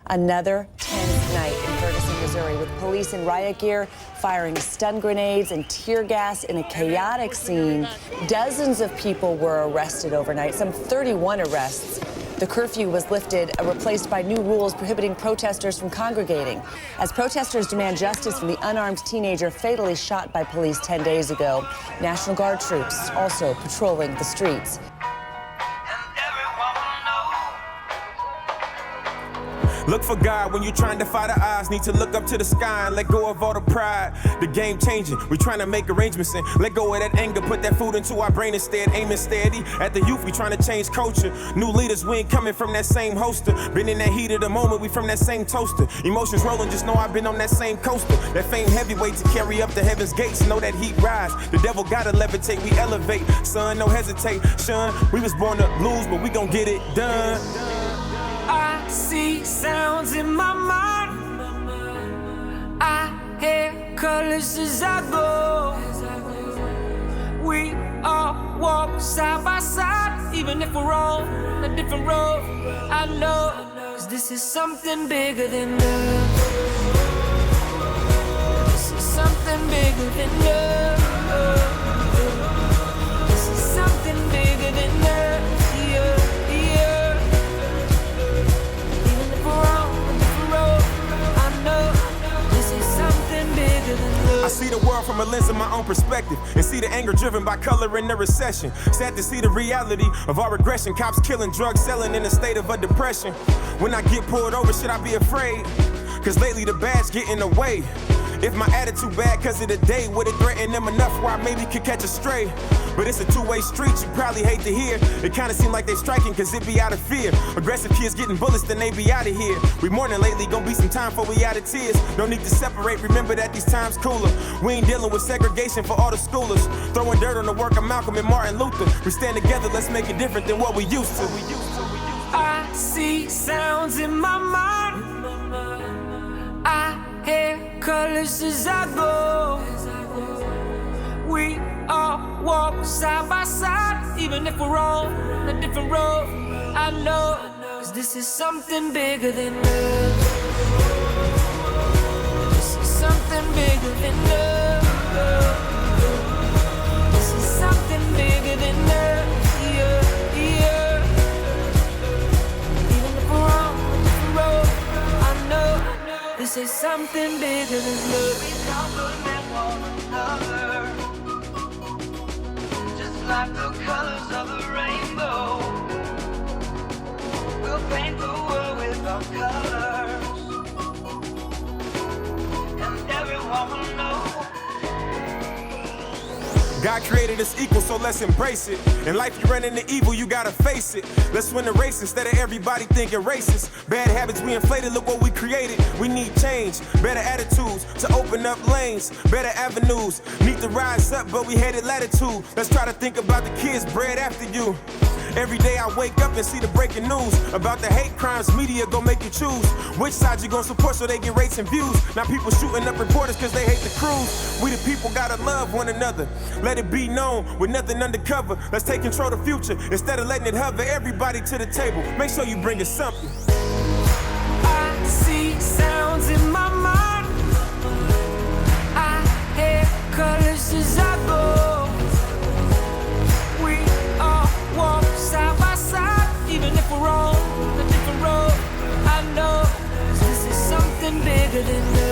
Another tense night in Ferguson, Missouri, with police in riot gear firing stun grenades and tear gas in a chaotic scene. Dozens of people were arrested overnight, some 31 arrests. The curfew was lifted, replaced by new rules prohibiting protesters from congregating, as protesters demand justice for the unarmed teenager fatally shot by police 10 days ago. National Guard troops also patrolling the streets. Look for God when you're trying to fight the odds. Need to look up to the sky and let go of all the pride. The game changing, we trying to make arrangements and let go of that anger. Put that food into our brain instead, aiming steady at the youth. We trying to change culture. New leaders, we ain't coming from that same holster. Been in that heat of the moment, we from that same toaster. Emotions rolling, just know I've been on that same coaster. That famed heavyweight to carry up the heaven's gates. Know that heat rise, the devil gotta levitate. We elevate, son, no hesitate. Sean, we was born to lose, but we gon' get it done. I see sounds in my mind. I hear colors as I go. We all walk side by side, even if we're on a different road. I know, 'cause this is something bigger than love. This is something bigger than love. This is something bigger than love. I see the world from a lens of my own perspective and see the anger driven by color in the recession. Sad to see the reality of our regression. Cops killing, drugs selling in a state of a depression. When I get pulled over, should I be afraid? 'Cause lately the bad's getting away. If my attitude bad 'cause of the day, would it threaten them enough where I maybe could catch a stray? But it's a two-way street, you probably hate to hear. It kinda seem like they striking 'cause it be out of fear. Aggressive kids getting bullets, then they be out of here. We mourning lately, gon' be some time before we out of tears. No need to separate, remember that these times cooler. We ain't dealing with segregation for all the schoolers. Throwing dirt on the work of Malcolm and Martin Luther. We stand together, let's make it different than what we used to. I see sounds in my mind. I hear colors as I go. We all walk side by side, even if we're on a different road. I know, 'cause this is something bigger than love. This is something bigger than love. This is something bigger than love. Yeah, yeah. Even if we're on a different road, I know this is something bigger than love. We compliment one another, just like the colors of the rainbow. We'll paint the world with our colors, and everyone will know. God created us equal, so let's embrace it. In life, you run into evil, you gotta face it. Let's win the race instead of everybody thinking racist. Bad habits we inflated, look what we created. We need change, better attitudes to open up lanes, better avenues. Need to rise up, but we headed latitude. Let's try to think about the kids bred after you. Every day I wake up and see the breaking news about the hate crimes. Media gon' make you choose which side you gon' support so they get rates and views. Now people shooting up reporters 'cause they hate the crews. We the people gotta love one another. Let it be known with nothing undercover. Let's take control of the future instead of letting it hover. Everybody to the table. Make sure you bring us something. I see sounds in my mind. I hear colors as I go. We all walk side by side, even if we're on a different road. I know this is something bigger than love.